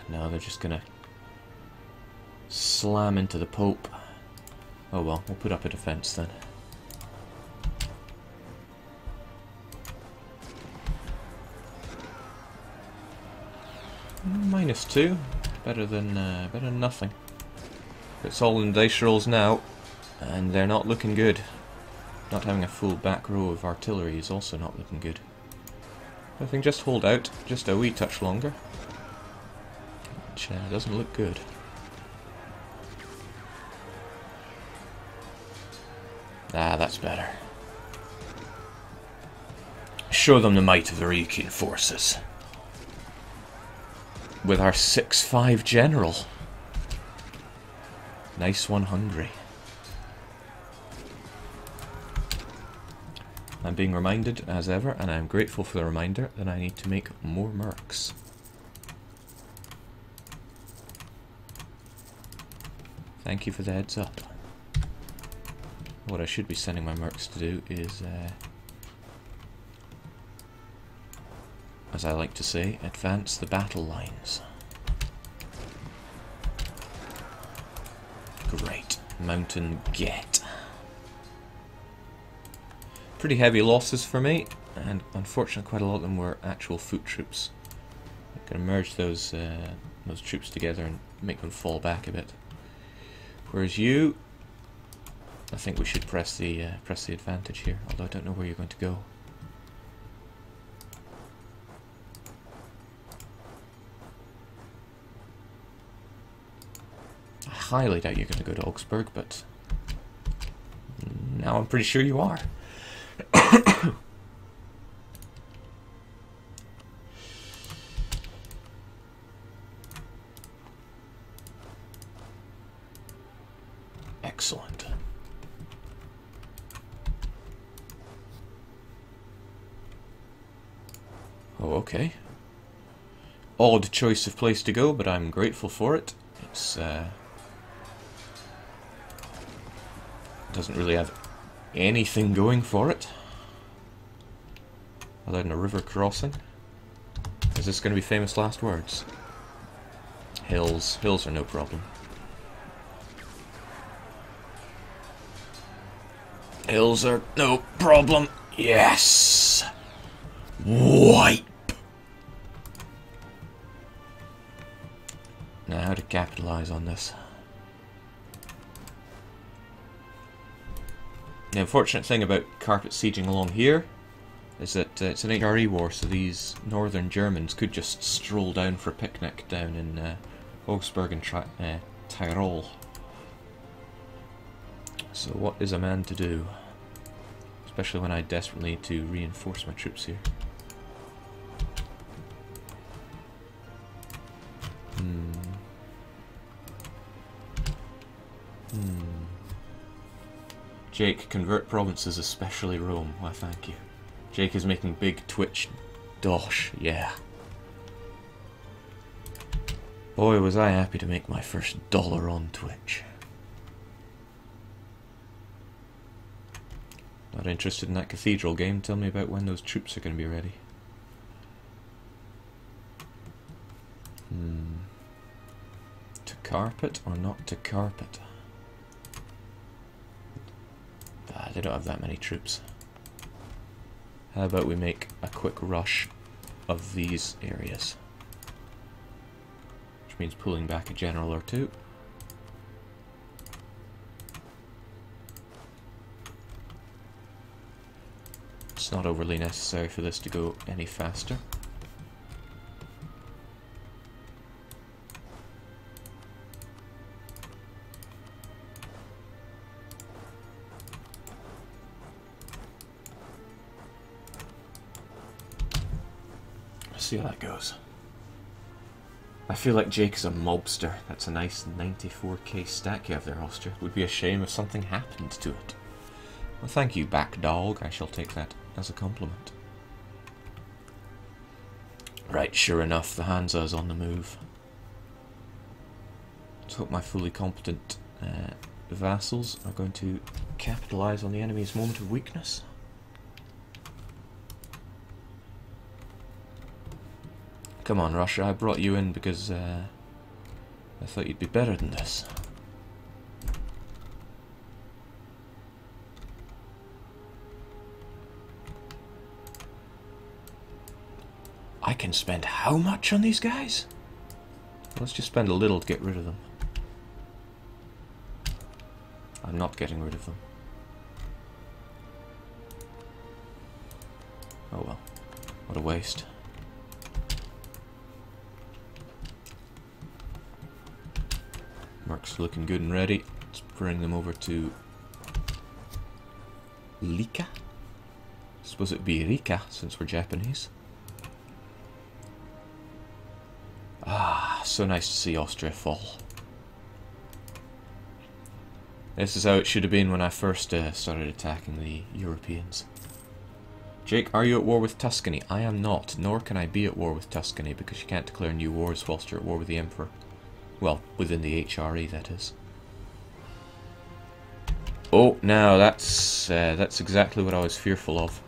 No, they're just gonna slam into the Pope. Oh well, we'll put up a defense then. -2, better than nothing. It's all in dice rolls now, and they're not looking good. Not having a full back row of artillery is also not looking good. I think just hold out just a wee touch longer, which doesn't look good. Ah, that's better. Show them the might of the Ryukyu forces. With our 6-5 general. Nice one, Hungary. I'm being reminded, as ever, and I'm grateful for the reminder, that I need to make more mercs. Thank you for the heads up. What I should be sending my mercs to do is, as I like to say, advance the battle lines. Great. Mountain get. Pretty heavy losses for me, and unfortunately quite a lot of them were actual foot troops. I'm going to merge those troops together and make them fall back a bit. Whereas you, I think we should press the advantage here, although I don't know where you're going to go. I highly doubt you're going to go to Augsburg, but now I'm pretty sure you are. Excellent. Oh, okay. Odd choice of place to go, but I'm grateful for it. It's doesn't really have anything going for it other than a river crossing. Is this going to be famous last words? Hills. Hills are no problem. Hills are no problem. Yes! Wipe! Now how to capitalise on this. The unfortunate thing about carpet sieging along here is that it's an HRE war, so these northern Germans could just stroll down for a picnic down in Augsburg and Tyrol. So what is a man to do? Especially when I desperately need to reinforce my troops here. Jake, convert provinces, especially Rome. Why, thank you. Jake is making big Twitch dosh, yeah. Boy, was I happy to make my first dollar on Twitch. Not interested in that cathedral game? Tell me about when those troops are going to be ready. To carpet or not to carpet? They don't have that many troops. How about we make a quick rush of these areas? Which means pulling back a general or two. It's not overly necessary for this to go any faster. See how that goes. I feel like Jake is a mobster. That's a nice 94k stack you have there, Austria. It would be a shame if something happened to it. Well, thank you, back dog. I shall take that as a compliment. Right, sure enough, the Hansa is on the move. Let's hope my fully competent vassals are going to capitalise on the enemy's moment of weakness. Come on, Russia, I brought you in because I thought you'd be better than this. I can spend how much on these guys? Let's just spend a little to get rid of them. I'm not getting rid of them. Oh well, what a waste. Merc's looking good and ready. Let's bring them over to Lika. Suppose it'd be Rika since we're Japanese. Ah, so nice to see Austria fall. This is how it should have been when I first started attacking the Europeans. Jake, are you at war with Tuscany? I am not, nor can I be at war with Tuscany because you can't declare new wars whilst you're at war with the Emperor. Well, within the HRE, that is. Oh, now that's exactly what I was fearful of.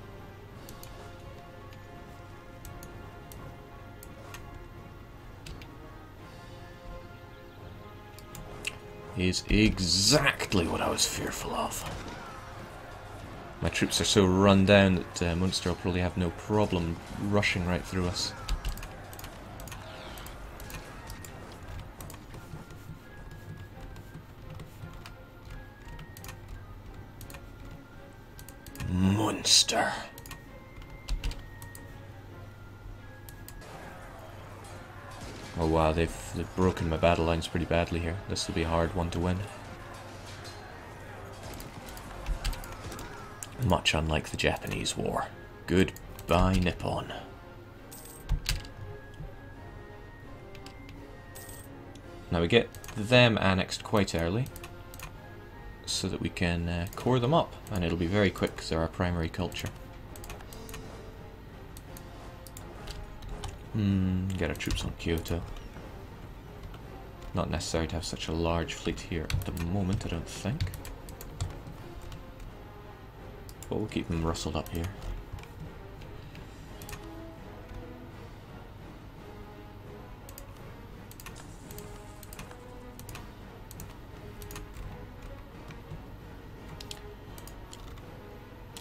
Is exactly what I was fearful of. My troops are so run down that Munster will probably have no problem rushing right through us. Munster. Oh wow, they've broken my battle lines pretty badly here. This will be a hard one to win. Much unlike the Japanese War. Goodbye, Nippon. Now we get them annexed quite early, so that we can core them up, and it'll be very quick because they're our primary culture. Get our troops on Kyoto. Not necessary to have such a large fleet here at the moment, I don't think. But we'll keep them rustled up here.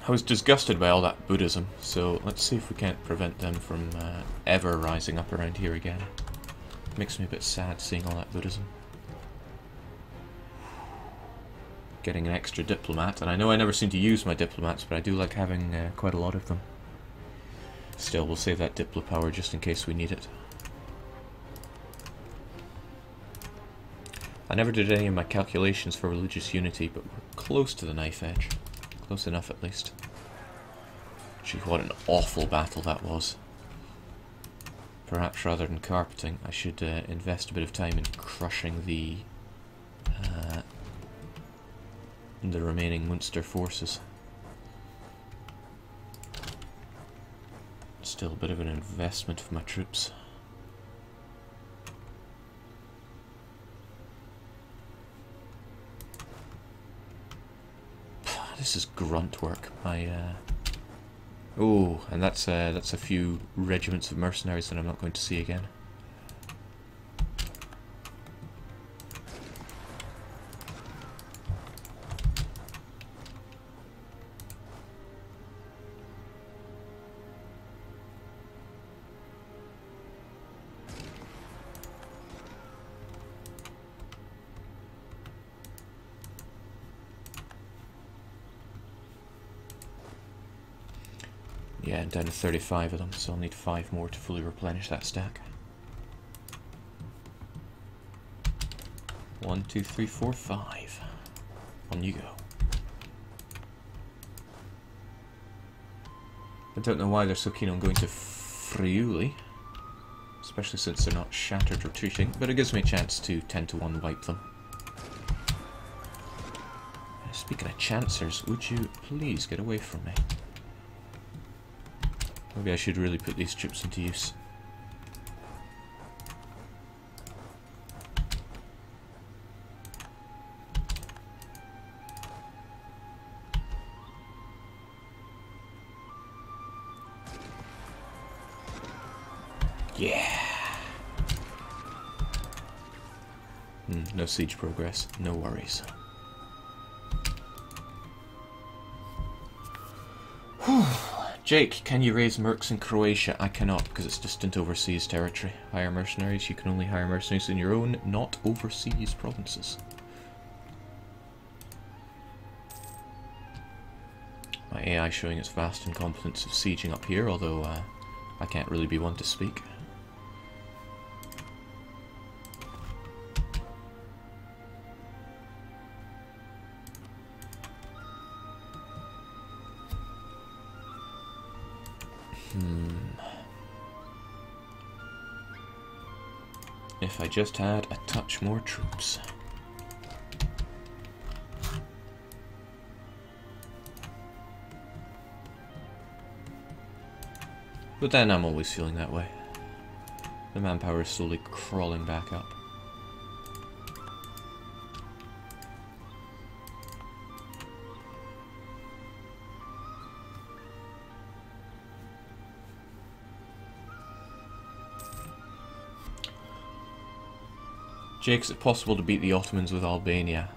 I was disgusted by all that Buddhism, so let's see if we can't prevent them from ever rising up around here again. Makes me a bit sad seeing all that Buddhism. Getting an extra diplomat, and I know I never seem to use my diplomats, but I do like having quite a lot of them. Still, we'll save that diplo power just in case we need it. I never did any of my calculations for religious unity, but we're close to the knife edge. Close enough, at least. Gee, what an awful battle that was. Perhaps rather than carpeting, I should invest a bit of time in crushing the remaining Munster forces. Still a bit of an investment for my troops. This is grunt work. Oh, and that's a few regiments of mercenaries that I'm not going to see again. Yeah, I'm down to 35 of them, so I'll need 5 more to fully replenish that stack. 1, 2, 3, 4, 5. On you go. I don't know why they're so keen on going to Friuli, especially since they're not shattered retreating, but it gives me a chance to 10 to 1 wipe them. Speaking of chancers, would you please get away from me? Maybe I should really put these troops into use. Yeah! No siege progress. No worries. Jake, can you raise mercs in Croatia? I cannot, because it's distant overseas territory. Hire mercenaries. You can only hire mercenaries in your own, not overseas provinces. My AI showing its vast incompetence of sieging up here, although I can't really be one to speak. If I just had a touch more troops. But then I'm always feeling that way. The manpower is slowly crawling back up. Jake, is it possible to beat the Ottomans with Albania?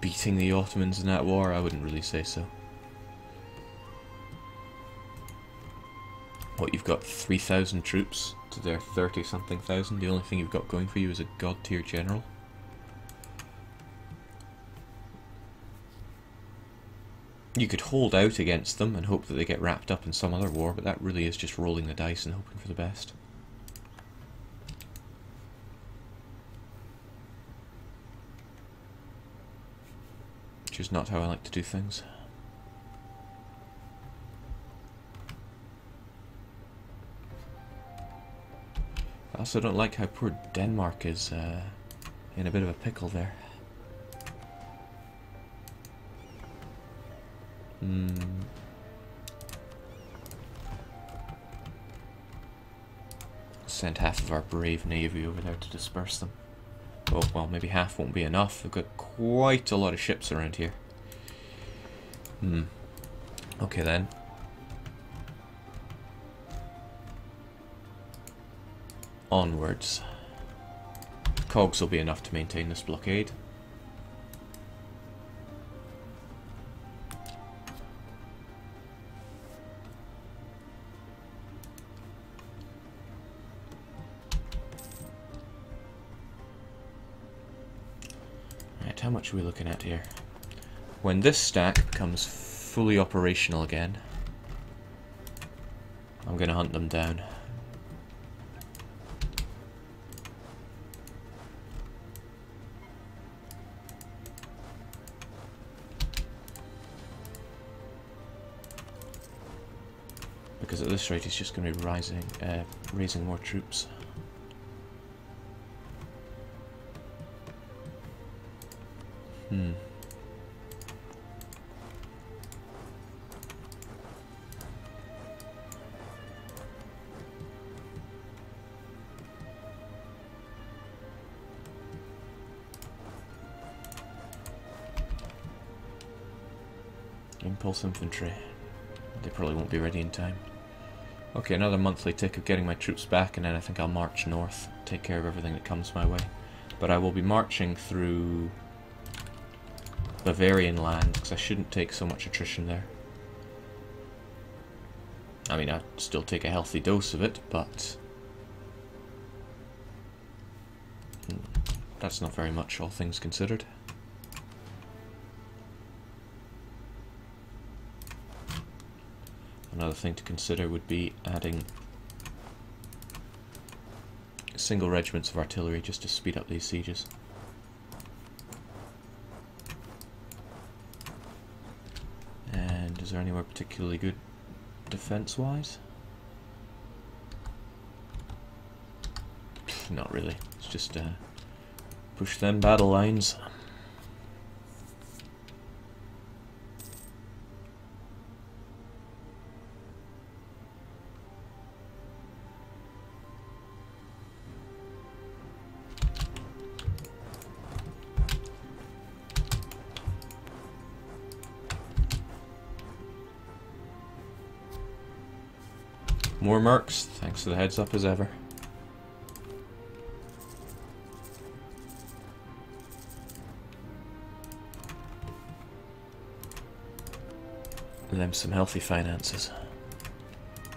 Beating the Ottomans in that war? I wouldn't really say so. What, you've got 3,000 troops to their 30-something thousand? The only thing you've got going for you is a god-tier general? You could hold out against them and hope that they get wrapped up in some other war, but that really is just rolling the dice and hoping for the best. Which is not how I like to do things. I also don't like how poor Denmark is in a bit of a pickle there. Send half of our brave navy over there to disperse them. Oh, well, maybe half won't be enough. We've got quite a lot of ships around here. Okay then. Onwards. Cogs will be enough to maintain this blockade. How much are we looking at here? When this stack becomes fully operational again, I'm going to hunt them down. Because at this rate he's just going to be raising more troops. Impulse infantry. They probably won't be ready in time. Okay, another monthly tick of getting my troops back, and then I think I'll march north, take care of everything that comes my way. But I will be marching through Bavarian land, because I shouldn't take so much attrition there. I mean, I'd still take a healthy dose of it, but that's not very much, all things considered. Another thing to consider would be adding single regiments of artillery just to speed up these sieges. And is there anywhere particularly good defense-wise? Not really. It's just push them battle lines. More mercs, thanks for the heads up as ever. Them some healthy finances.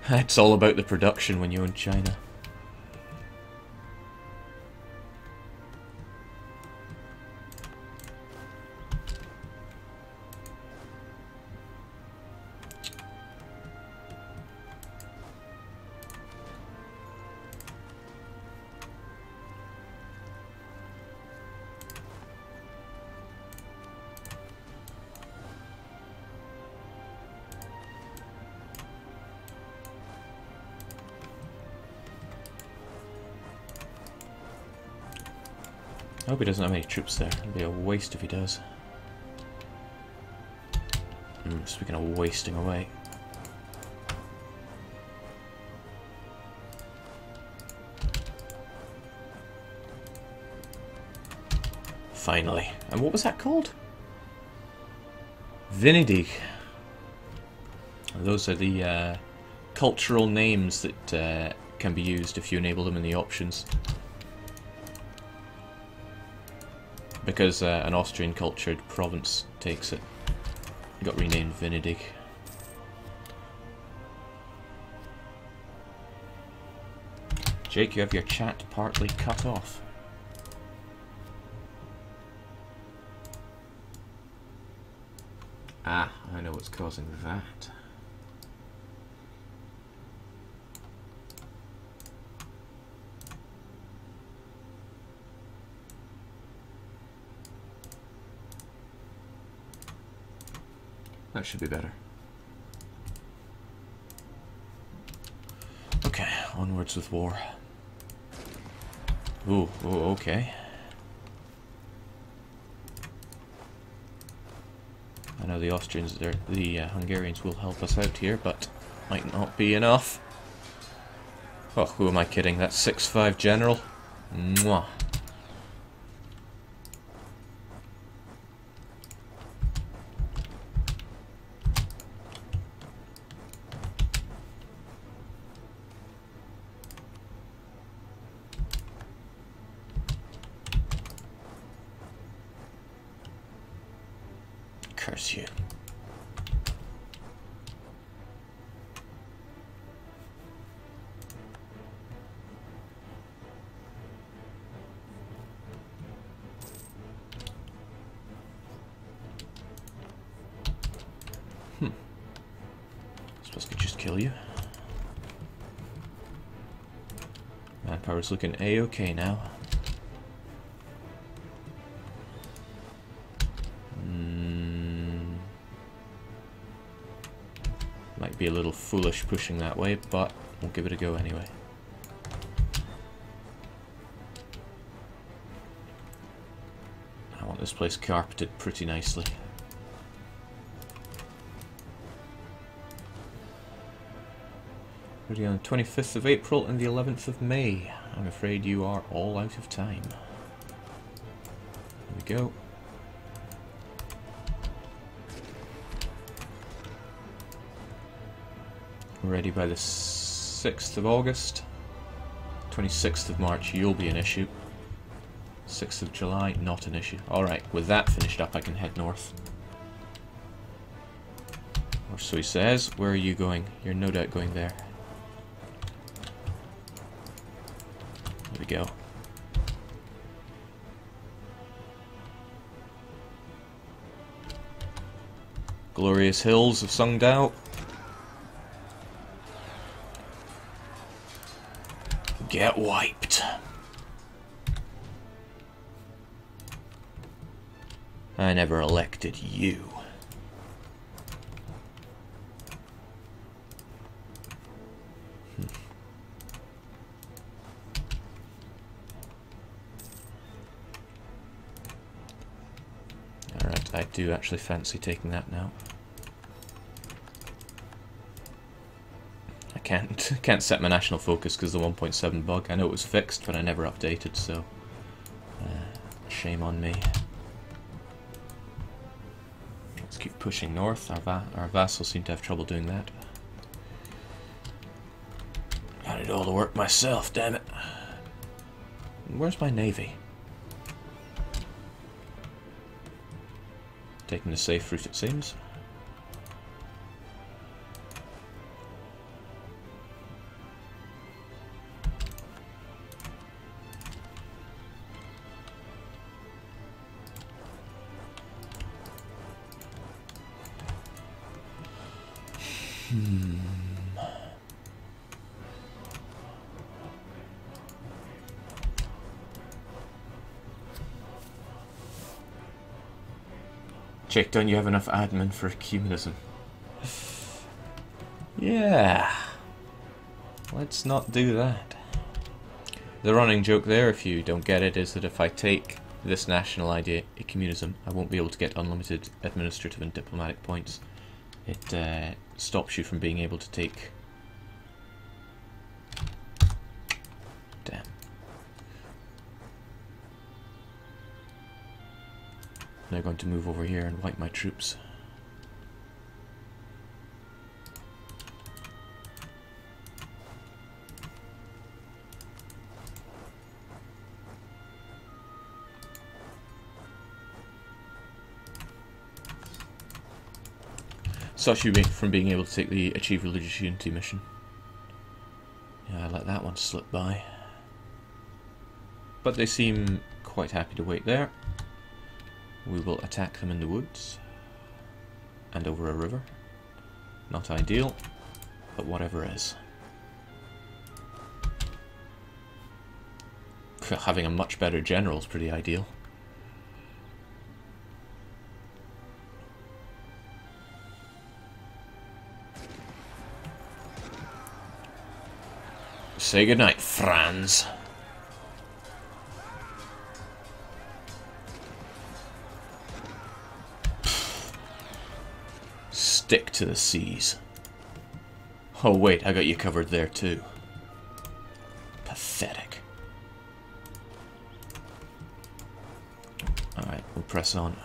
It's all about the production when you own China. I hope he doesn't have any troops there. It'd be a waste if he does. Speaking of wasting away. Finally. And what was that called? Venedig. Those are the cultural names that can be used if you enable them in the options. Because an Austrian cultured province takes it. It got renamed Venedig. Jake, you have your chat partly cut off. Ah, I know what's causing that. That should be better. Okay, onwards with war. Ooh, okay. I know the Austrians, the Hungarians will help us out here, but might not be enough. Oh, who am I kidding? That's 6'5" general. Mwah. Curse you. Supposed to just kill you. Manpower's looking A-okay now. Might be a little foolish pushing that way, but we'll give it a go anyway. I want this place carpeted pretty nicely. Ready on the 25th of April and the 11th of May. I'm afraid you are all out of time. There we go. Ready by the 6th of August. 26th of March, you'll be an issue. 6th of July, not an issue. Alright, with that finished up, I can head north. Or so he says. Where are you going? You're no doubt going there. There we go. Glorious hills of Sungdao. Get wiped. I never elected you. Alright, I do actually fancy taking that now. Can't set my national focus because the 1.7 bug. I know it was fixed, but I never updated, so shame on me. Let's keep pushing north. Our vassals seem to have trouble doing that. I do all the work myself, damn it. Where's my navy? Taking the safe route, it seems. Check, don't you have enough admin for communism? Yeah. Let's not do that. The running joke there, if you don't get it, is that if I take this national idea, communism, I won't be able to get unlimited administrative and diplomatic points. It stops you from being able to take... Damn. They're going to move over here and wipe my troops. Such you from being able to take the Achieve Religious Unity mission. Yeah, I let that one slip by. But they seem quite happy to wait there. We will attack them in the woods. And over a river. Not ideal, but whatever is. Having a much better general is pretty ideal. Say goodnight, Franz. Stick to the seas. Oh wait, I got you covered there too. Pathetic. Alright, we'll press on.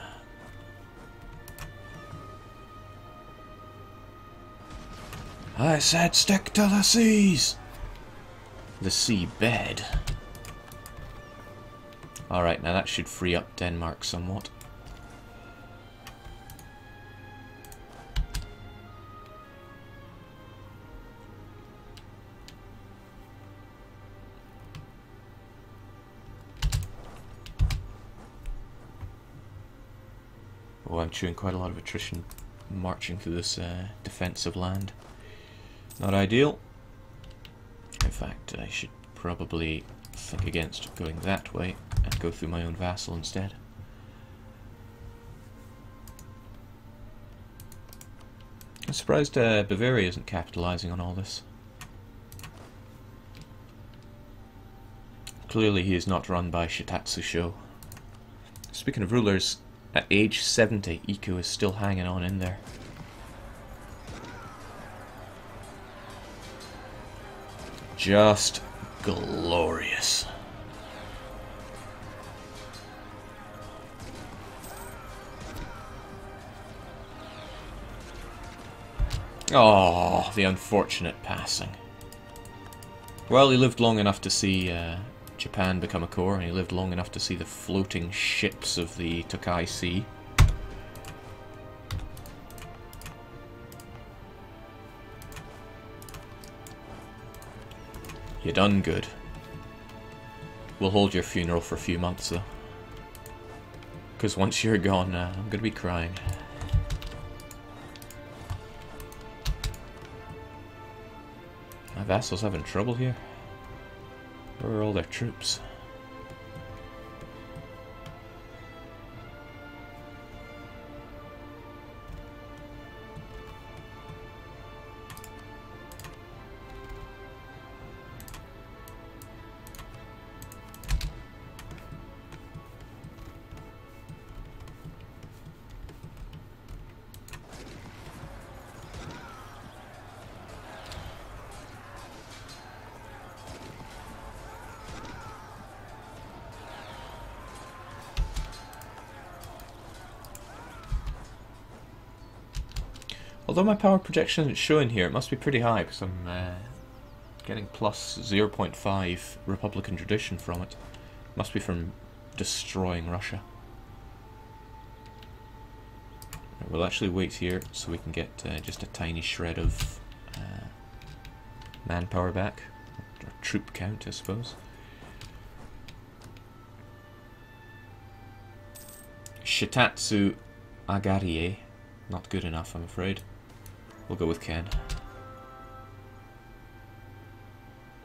I said stick to the seas! The sea bed. Alright, now that should free up Denmark somewhat. Oh, I'm chewing quite a lot of attrition marching through this defensive land. Not ideal. In fact, I should probably think against going that way and go through my own vassal instead. I'm surprised Bavaria isn't capitalizing on all this. Clearly he is not run by Shitatsu Sho. Speaking of rulers, at age 70, Iko is still hanging on in there. Just glorious. Oh, the unfortunate passing. Well, he lived long enough to see Japan become a core, and he lived long enough to see the floating ships of the Tokai Sea. You done good. We'll hold your funeral for a few months though. Because once you're gone, I'm gonna be crying. My vassals having trouble here? Where are all their troops? Although my power projection isn't showing here, it must be pretty high because I'm Getting plus 0.5 Republican tradition from it. Must be from destroying Russia. We'll actually wait here so we can get just a tiny shred of manpower back, or troop count, I suppose. Shitatsu Agarie, not good enough, I'm afraid. We'll go with Ken.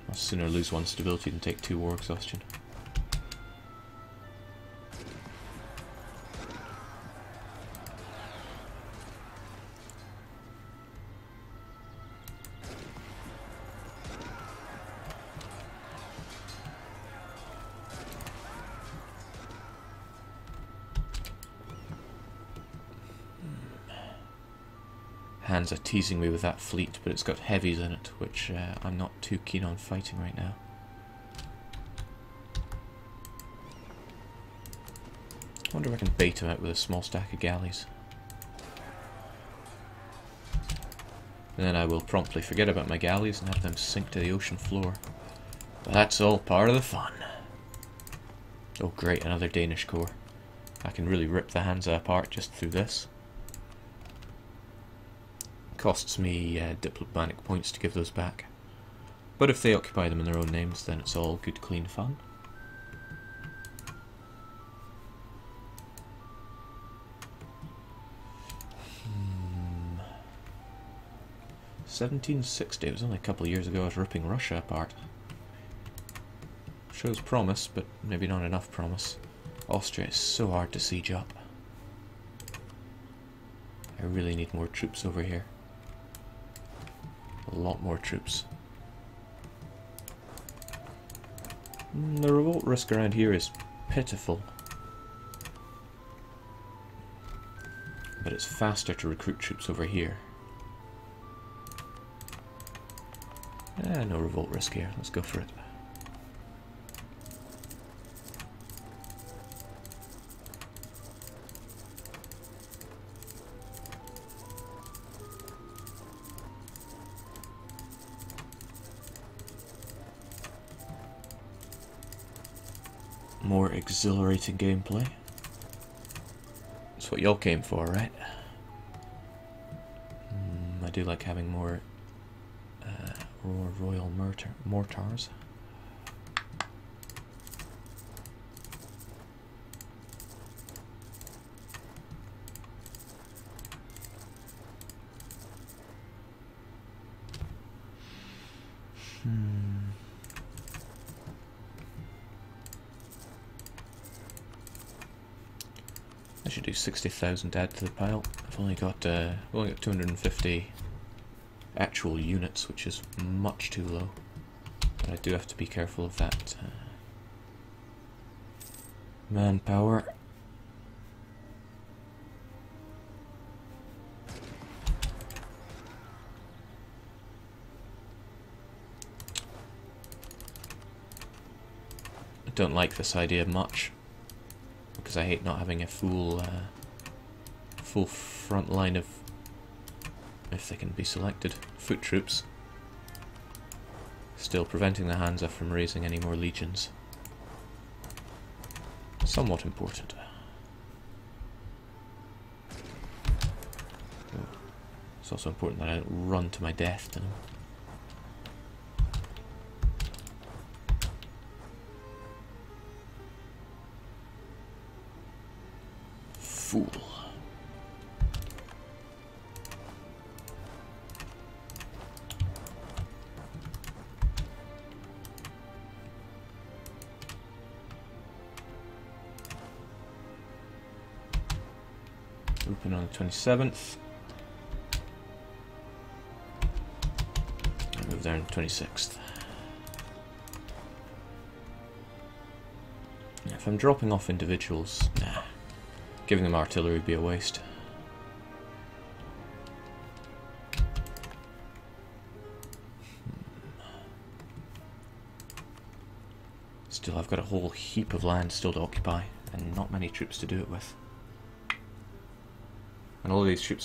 I'll sooner lose one stability than take 2 war exhaustion. Hands are teasing me with that fleet, but it's got heavies in it, which I'm not too keen on fighting right now. I wonder if I can bait him out with a small stack of galleys. And then I will promptly forget about my galleys and have them sink to the ocean floor. But that's all part of the fun. Oh great, another Danish corps. I can really rip the Hansa apart just through this. Costs me diplomatic points to give those back. But if they occupy them in their own names, then it's all good, clean fun. Hmm. 1760, it was only a couple of years ago I was ripping Russia apart. Shows promise, but maybe not enough promise. Austria is so hard to siege up. I really need more troops over here. A lot more troops. The revolt risk around here is pitiful. But it's faster to recruit troops over here. No revolt risk here, let's go for it. More exhilarating gameplay. That's what y'all came for, right? I do like having more royal mortars. I should do 60,000 add to the pile. I've only got 250 actual units, which is much too low. But I do have to be careful of that manpower. I don't like this idea much, because I hate not having a full front line of, if they can be selected, foot troops. Still preventing the Hansa from raising any more legions. Somewhat important. Oh. It's also important that I don't run to my death to them. Fool. Open on the 27th. And move there on the 26th. If I'm dropping off individuals, nah. Giving them artillery would be a waste. Still, I've got a whole heap of land still to occupy, and not many troops to do it with. And all of these troops